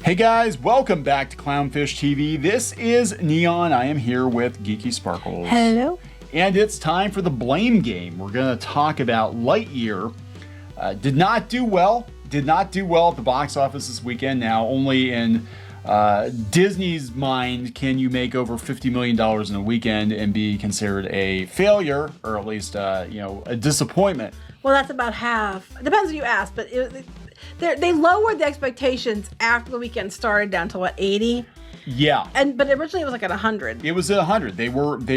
Hey guys, welcome back to Clownfish TV. This is Neon. I am here with Geeky Sparkles. Hello. And it's time for the blame game. We're going to talk about Lightyear. Did not do well at the box office this weekend. Now, only in Disney's mind can you make over $50 million in a weekend and be considered a failure, or at least, a disappointment. Well, that's about half. It depends who you ask, but they lowered the expectations after the weekend started down to what, 80? Yeah. But originally it was like at 100. It was at 100. They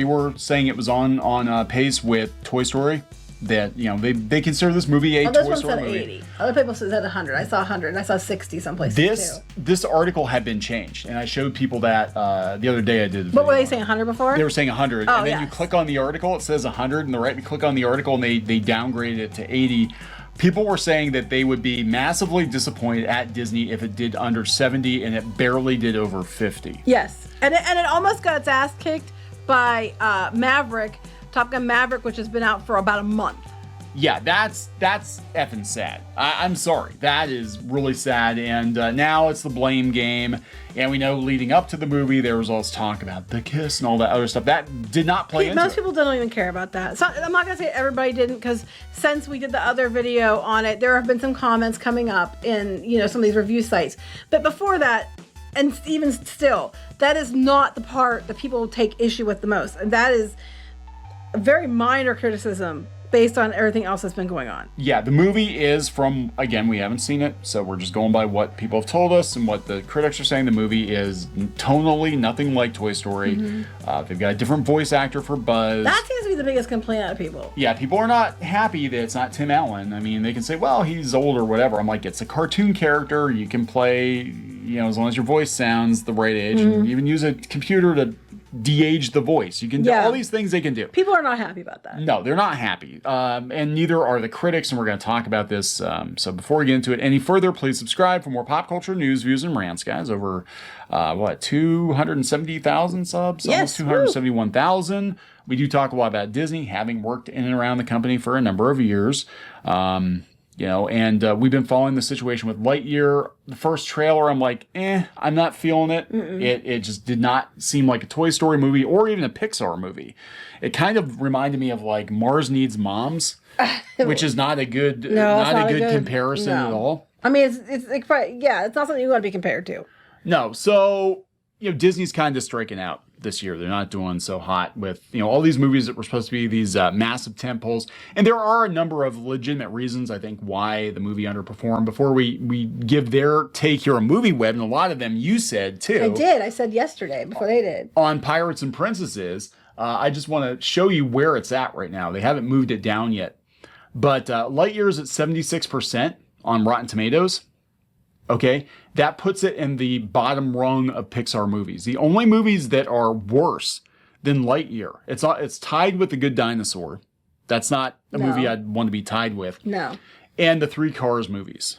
were saying it was on pace with Toy Story. That they consider this movie a Toy Story movie. 80. Other people said 100. I saw 100 and I saw 60 someplace too. This article had been changed, and I showed people that the other day. I did. What were they saying? 100 before? They were saying 100, and then yes. You click on the article, it says 100, and you click on the article, and they downgraded it to 80. People were saying that they would be massively disappointed at Disney if it did under 70, and it barely did over 50. Yes, and it almost got its ass kicked by Top Gun Maverick, which has been out for about a month. Yeah, that's effing sad. I'm sorry. That is really sad. And now it's the blame game. And we know leading up to the movie, there was all this talk about the kiss and all that other stuff. That did not play into Most people don't even care about that. So I'm not going to say everybody didn't, because since we did the other video on it, there have been some comments coming up in some of these review sites. But before that, and even still, that is not the part that people take issue with the most. And that is a very minor criticism based on everything else that's been going on. Yeah, the movie is from, again, we haven't seen it, so we're just going by what people have told us and what the critics are saying. The movie is tonally nothing like Toy Story. Mm-hmm. They've got a different voice actor for Buzz. That seems to be the biggest complaint out of people. Yeah, people are not happy that it's not Tim Allen. I mean, they can say, well, he's old or whatever. I'm like, it's a cartoon character. You can play, as long as your voice sounds the right age. Mm-hmm. And you even use a computer to de-age the voice. You can do all these things they can do. People are not happy about that. No, they're not happy. And neither are the critics, and we're going to talk about this. So before we get into it any further, please subscribe for more pop culture news, views, and rants, guys. Over, 270,000 subs? Yes. Almost 271,000. We do talk a lot about Disney, having worked in and around the company for a number of years. And we've been following the situation with Lightyear. The first trailer, I'm like, I'm not feeling it. It just did not seem like a Toy Story movie or even a Pixar movie. It kind of reminded me of like Mars Needs Moms, which is not a good, not a good comparison at all. I mean, it's not something you want to be compared to. No, so Disney's kind of striking out this year. They're not doing so hot with all these movies that were supposed to be these massive tentpoles, and there are a number of legitimate reasons I think why the movie underperformed. Before we give their take here on Movie Web, and a lot of them you said too. I did. I said yesterday before they did on Pirates and Princesses. I just want to show you where it's at right now. They haven't moved it down yet, but Lightyear's at 76% on Rotten Tomatoes. Okay, that puts it in the bottom rung of Pixar movies. The only movies that are worse than Lightyear, it's tied with The Good Dinosaur. That's not a movie I'd want to be tied with. No. And the 3 Cars movies,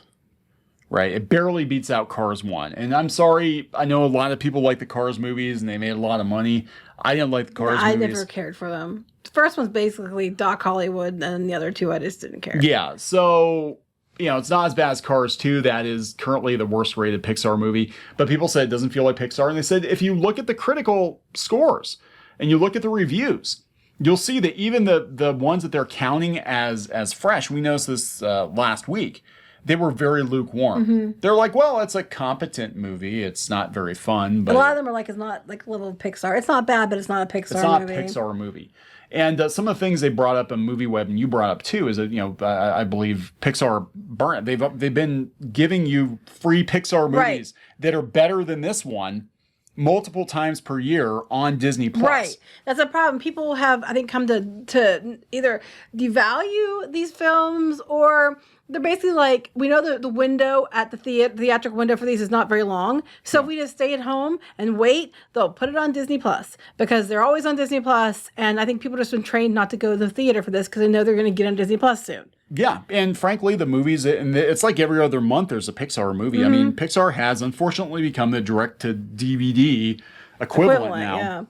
right? It barely beats out Cars 1. And I'm sorry, I know a lot of people like the Cars movies and they made a lot of money. I didn't like the Cars movies. I never cared for them. The first one's basically Doc Hollywood, and the other two I just didn't care. Yeah, so it's not as bad as Cars 2. That is currently the worst rated Pixar movie. But people said it doesn't feel like Pixar. And they said if you look at the critical scores and you look at the reviews, you'll see that even the ones that they're counting as fresh, we noticed this last week, they were very lukewarm. Mm-hmm. They're like, well, it's a competent movie. It's not very fun. But a lot of them are like, it's not like little Pixar. It's not bad, but it's not a Pixar movie. It's not a Pixar movie. And some of the things they brought up in Movie Web, and you brought up too, is that I believe Pixar burnt. They've been giving you free Pixar movies that are better than this one multiple times per year on Disney Plus. Right, that's a problem. People have, I think, come to either devalue these films, or they're basically like, we know the window at the theatrical window for these is not very long. So if we just stay at home and wait, they'll put it on Disney Plus, because they're always on Disney Plus. And I think people have just been trained not to go to the theater for this because they know they're going to get on Disney Plus soon. Yeah, and frankly, the movies, and it's like every other month there's a Pixar movie. Mm-hmm. I mean, Pixar has unfortunately become the direct-to-DVD equivalent now. Yeah.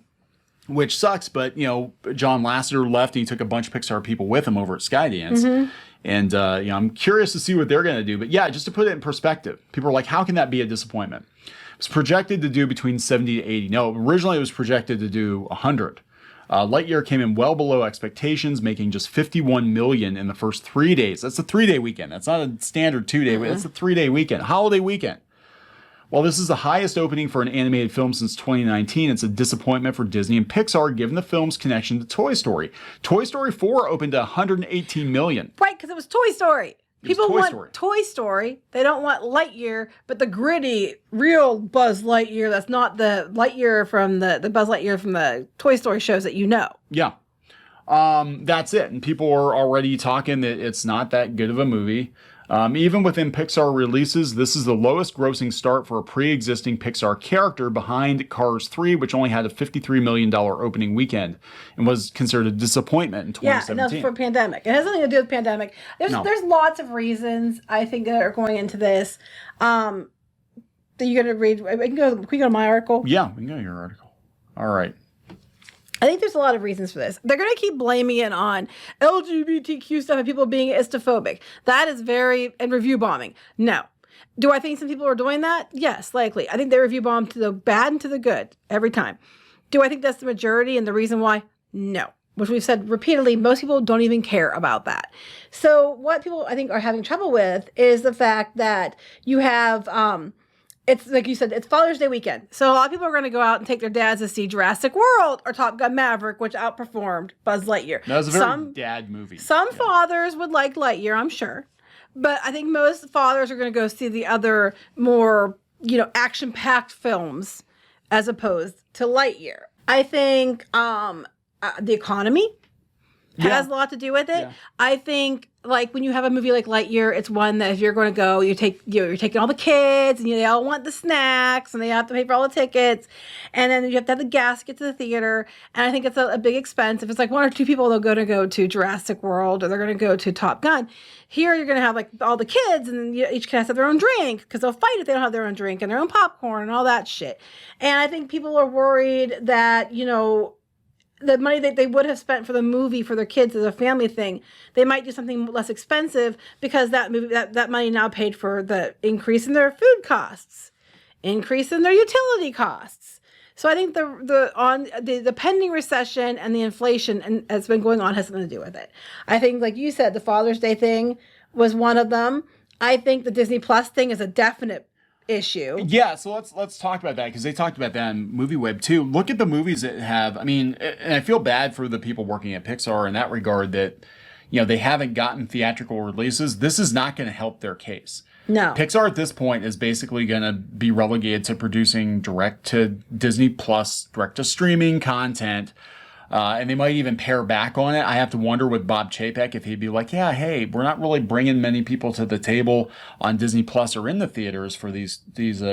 Which sucks, but John Lasseter left and he took a bunch of Pixar people with him over at Skydance. Mm-hmm. And I'm curious to see what they're going to do. But yeah, just to put it in perspective, people are like, how can that be a disappointment? It's projected to do between 70 to 80. No, originally it was projected to do 100. Lightyear came in well below expectations, making just 51 million in the first 3 days. That's a 3-day weekend. That's not a standard 2-day. That's a 3-day weekend, holiday weekend. While this is the highest opening for an animated film since 2019, it's a disappointment for Disney and Pixar given the film's connection to Toy Story. Toy Story 4 opened to 118 million. Right, because it was Toy Story. People want Story. Toy Story. They don't want Lightyear, but the gritty, real Buzz Lightyear. That's not the Lightyear from the Buzz Lightyear from the Toy Story shows that you know. Yeah. That's it. And people are already talking that it's not that good of a movie. Even within Pixar releases, this is the lowest grossing start for a pre-existing Pixar character behind Cars 3, which only had a $53 million opening weekend and was considered a disappointment in 2017. Yeah, and that was for pandemic. It has nothing to do with pandemic. There's lots of reasons, I think, that are going into this. That you're going to read. Can we go to my article? Yeah, we can go to your article. All right. I think there's a lot of reasons for this. They're going to keep blaming it on LGBTQ stuff and people being istophobic. That is and review bombing. No. Do I think some people are doing that? Yes, likely. I think they review bomb to the bad and to the good every time. Do I think that's the majority and the reason why? No. Which we've said repeatedly, most people don't even care about that. So what people, I think, are having trouble with is the fact that you have... it's like you said, it's Father's Day weekend. So a lot of people are going to go out and take their dads to see Jurassic World or Top Gun Maverick, which outperformed Buzz Lightyear. That was a very dad movie. Some fathers would like Lightyear, I'm sure. But I think most fathers are going to go see the other more, action-packed films as opposed to Lightyear. I think the economy has a lot to do with it. Yeah. I think, like, when you have a movie like Lightyear, it's one that if you're going to go, you're taking all the kids, and they all want the snacks, and they have to pay for all the tickets, and then you have to have the gas to get to the theater, and I think it's a big expense. If it's like one or two people, they're going to go to Jurassic World, or they're going to go to Top Gun. Here, you're going to have, like, all the kids, and each kid has to have their own drink, because they'll fight if they don't have their own drink, and their own popcorn, and all that shit. And I think people are worried that, the money that they would have spent for the movie for their kids as a family thing, they might do something less expensive because that money now paid for the increase in their food costs, increase in their utility costs. So I think the pending recession and the inflation and that's been going on has something to do with it. I think, like you said, the Father's Day thing was one of them. I think the Disney Plus thing is a definite issue. Yeah, so let's talk about that because they talked about that in MovieWeb too. Look at the movies that have, and I feel bad for the people working at Pixar in that regard that, they haven't gotten theatrical releases. This is not going to help their case. No. Pixar at this point is basically going to be relegated to producing direct to Disney Plus, direct to streaming content. And they might even pare back on it. I have to wonder with Bob Chapek if he'd be like, yeah, hey, we're not really bringing many people to the table on Disney Plus or in the theaters for these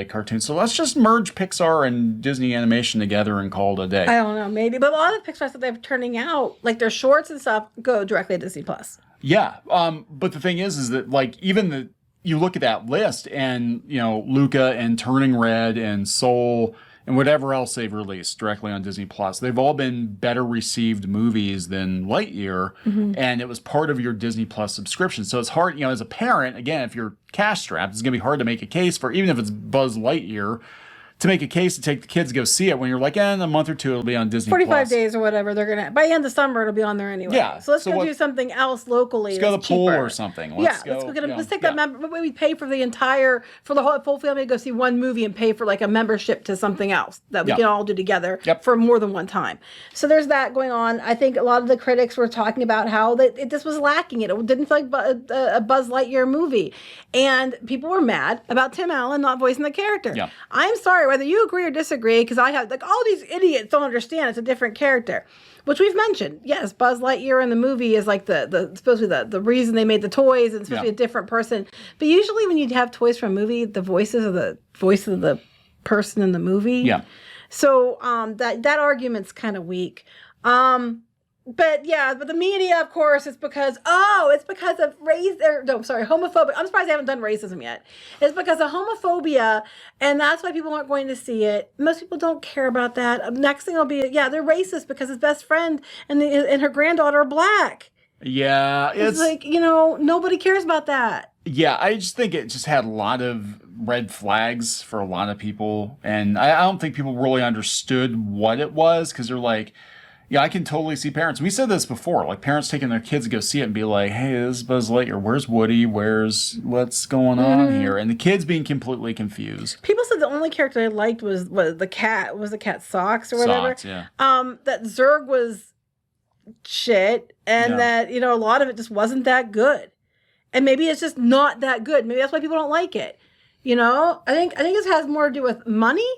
cartoons. So let's just merge Pixar and Disney Animation together and call it a day. I don't know, maybe. But a lot of Pixar stuff they're turning out, like their shorts and stuff, go directly to Disney Plus. Yeah. But the thing is that, like, even you look at that list and, Luca and Turning Red and Soul and whatever else they've released directly on Disney Plus, they've all been better received movies than Lightyear, and it was part of your Disney Plus subscription. So it's hard, as a parent, again, if you're cash strapped, it's going to be hard to make a case for, even if it's Buzz Lightyear, to make a case to take the kids to go see it when you're like, in a month or two, it'll be on Disney 45 days or whatever, they're going to, by the end of summer, it'll be on there anyway. Yeah. So let's go do something else locally. Let's go to the pool or something. Let's take that member. We pay for for the whole full family to go see one movie and pay for like a membership to something else that we can all do together for more than one time. So there's that going on. I think a lot of the critics were talking about how this was lacking. It didn't feel like a Buzz Lightyear movie. And people were mad about Tim Allen not voicing the character. Yeah. I'm sorry, whether you agree or disagree, because I have, like, all these idiots don't understand it's a different character, which we've mentioned. Yes, Buzz Lightyear in the movie is like supposed to be the reason they made the toys, and it's supposed to be a different person. But usually when you have toys from a movie, the voices are the voice of the person in the movie. Yeah. So that argument's kind of weak. But the media, of course, it's because of homophobic. I'm surprised they haven't done racism yet. It's because of homophobia, and that's why people aren't going to see it. Most people don't care about that. Next thing will be, they're racist because his best friend and her granddaughter are black. Yeah, It's like, you know, nobody cares about that. Yeah, I just think it just had a lot of red flags for a lot of people. And I don't think people really understood what it was because they're like, yeah, I can totally see parents. We said this before, like parents taking their kids to go see it and be like, hey, this is Buzz Lightyear. Where's Woody? What's going on here? And the kids being completely confused. People said the only character I liked was the cat. Was the cat Socks or whatever? Socks, yeah. That Zurg was shit, and that, you know, a lot of it just wasn't that good. And maybe it's just not that good. Maybe that's why people don't like it. You know, I think this has more to do with money,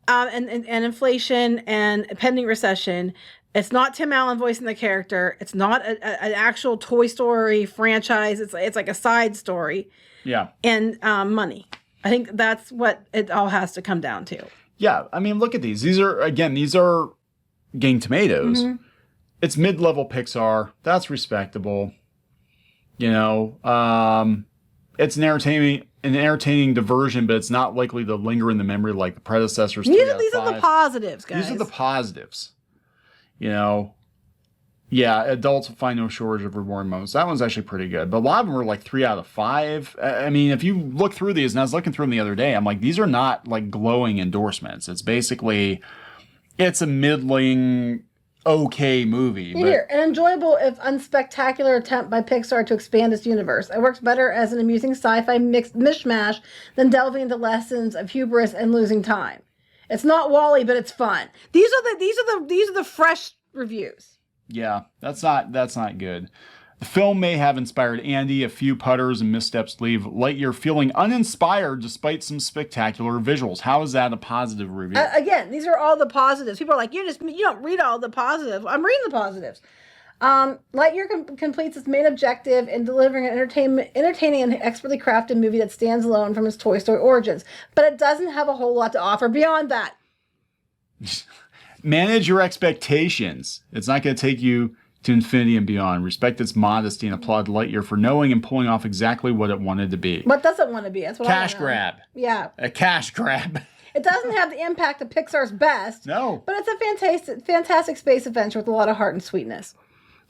and inflation and pending recession. It's not Tim Allen voicing the character. It's not an actual Toy Story franchise. It's like a side story. Yeah. And money. I think that's what it all has to come down to. Yeah. I mean, look at these. These are Getting Tomatoes. It's mid-level Pixar. That's respectable. You know, it's an entertaining diversion, but it's not likely to linger in the memory like the predecessors. These are the positives, guys. These are the positives. You know, yeah, adults will find no shortage of rewarding moments. That one's actually pretty good, but a lot of them were like 3 out of 5. I mean, if you look through these, and I was looking through them the other day, I'm like, these are not like glowing endorsements. It's basically, it's a middling, okay movie. Here, an enjoyable if unspectacular attempt by Pixar to expand its universe. It works better as an amusing sci-fi mishmash than delving into lessons of hubris and losing time. It's not WALL-E, but it's fun. These are the fresh reviews. Yeah, that's not good. The film may have inspired Andy. A few putters and missteps leave Lightyear feeling uninspired despite some spectacular visuals. How is that a positive review? Again, these are all the positives. People are like, you don't read all the positives. I'm reading the positives. Lightyear completes its main objective in delivering an entertaining and expertly crafted movie that stands alone from its Toy Story origins, but it doesn't have a whole lot to offer beyond that. Manage your expectations. It's not going to take you to infinity and beyond. Respect its modesty and applaud Lightyear for knowing and pulling off exactly what it wanted to be. What does it want to be? That's what cash grab. Yeah. A cash grab. It doesn't have the impact of Pixar's best. No. But it's a fantastic space adventure with a lot of heart and sweetness.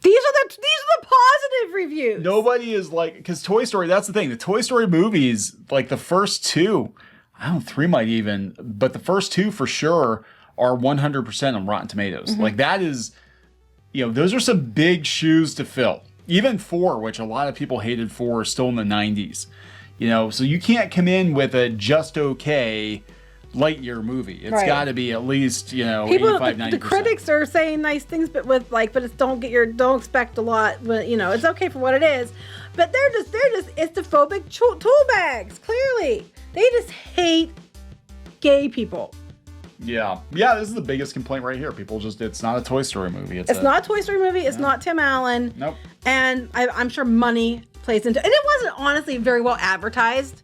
These are the positive reviews. Nobody is like, because Toy Story, that's the thing. The Toy Story movies, like the first 2, I don't know, 3 might even, but the first 2 for sure are 100% on Rotten Tomatoes. Like that is, you know, those are some big shoes to fill. Even 4, which a lot of people hated 4, is still in the 90s. You know, so you can't come in with a just okay Lightyear movie. It's got to be at least, you know, 85-90%. The critics are saying nice things, but it's don't expect a lot. But you know, it's okay for what it is. But they're just istophobic tool bags. Clearly, they just hate gay people. Yeah, this is the biggest complaint right here. People just, it's not a Toy Story movie. It's not a Toy Story movie. It's not Tim Allen. Nope. And I'm sure money plays into it. And it wasn't honestly very well advertised.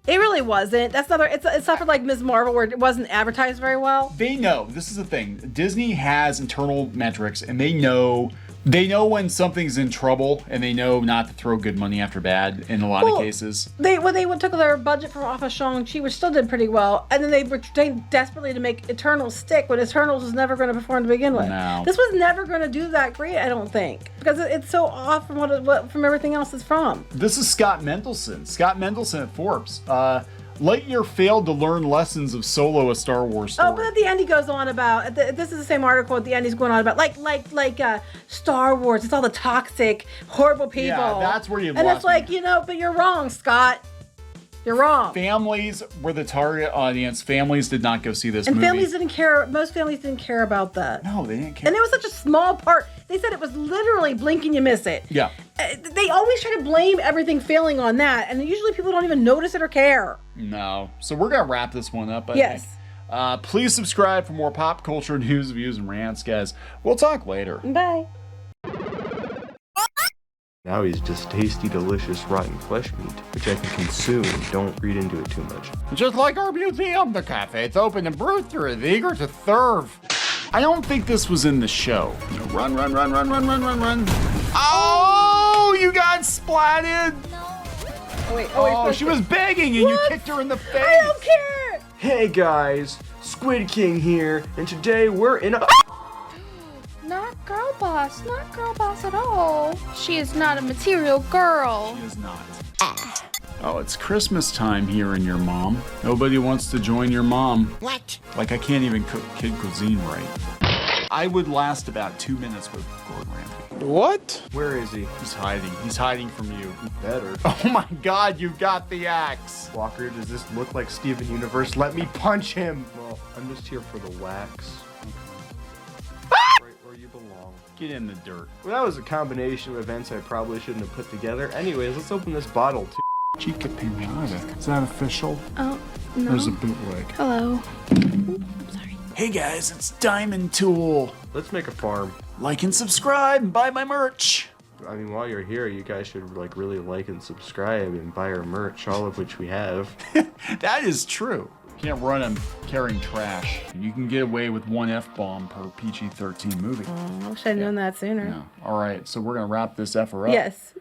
It really wasn't. That's another. It suffered like Ms. Marvel, where it wasn't advertised very well. They know. This is the thing. Disney has internal metrics, and they know when something's in trouble, and they know not to throw good money after bad in a lot of cases. They took their budget from off of Shang-Chi, which still did pretty well, and then they were trying desperately to make Eternals stick when Eternals was never going to perform to begin with. No. This was never going to do that great, I don't think, because it's so off from from everything else it's from. This is Scott Mendelson. Scott Mendelson at Forbes. Lightyear failed to learn lessons of Solo, a Star Wars story. Oh, but at the end he goes on about, this is the same article at the end he's going on about, like Star Wars, it's all the toxic, horrible people. Yeah, that's where you And it's like, you know, but you're wrong, Scott. You're wrong. Families were the target audience. Families did not go see this movie. And families didn't care. Most families didn't care about that. No, they didn't care. And it was such a small part. They said it was literally blink and you miss it. Yeah. They always try to blame everything failing on that. And usually people don't even notice it or care. No. So we're going to wrap this one up, I think. Please subscribe for more pop culture news, views, and rants, guys. We'll talk later. Bye. Now he's just tasty, delicious, rotten flesh meat, which I can consume. Don't read into it too much. Just like our museum, the cafe's open and Brewster is eager to serve. I don't think this was in the show. Run. Oh, you got splatted. Oh, she was begging and you kicked her in the face. I don't care. Hey guys, Squid King here, and today we're in a... Not girl boss, not girl boss at all. She is not a material girl. She is not. Oh, it's Christmas time here in your mom. Nobody wants to join your mom. What? Like, I can't even cook kid cuisine right. I would last about 2 minutes with Gordon Ramsay. What? Where is he? He's hiding. He's hiding from you. Better. Oh my God, you got the axe. Walker, does this look like Steven Universe? Let me punch him! Well, I'm just here for the wax. Right where you belong. Get in the dirt. Well, that was a combination of events I probably shouldn't have put together. Anyways, let's open this bottle, too. Chica pinata. Is that official? Oh, no. There's a bootleg. Hello. I'm sorry. Hey guys, it's Diamond Tool. Let's make a farm. Like and subscribe and buy my merch. I mean, while you're here, you guys should like really like and subscribe and buy our merch, all of which we have. That is true. You can't run them carrying trash. You can get away with one F-bomb per PG-13 movie. I wish I'd known that sooner. Yeah. All right, so we're going to wrap this effer up. Yes.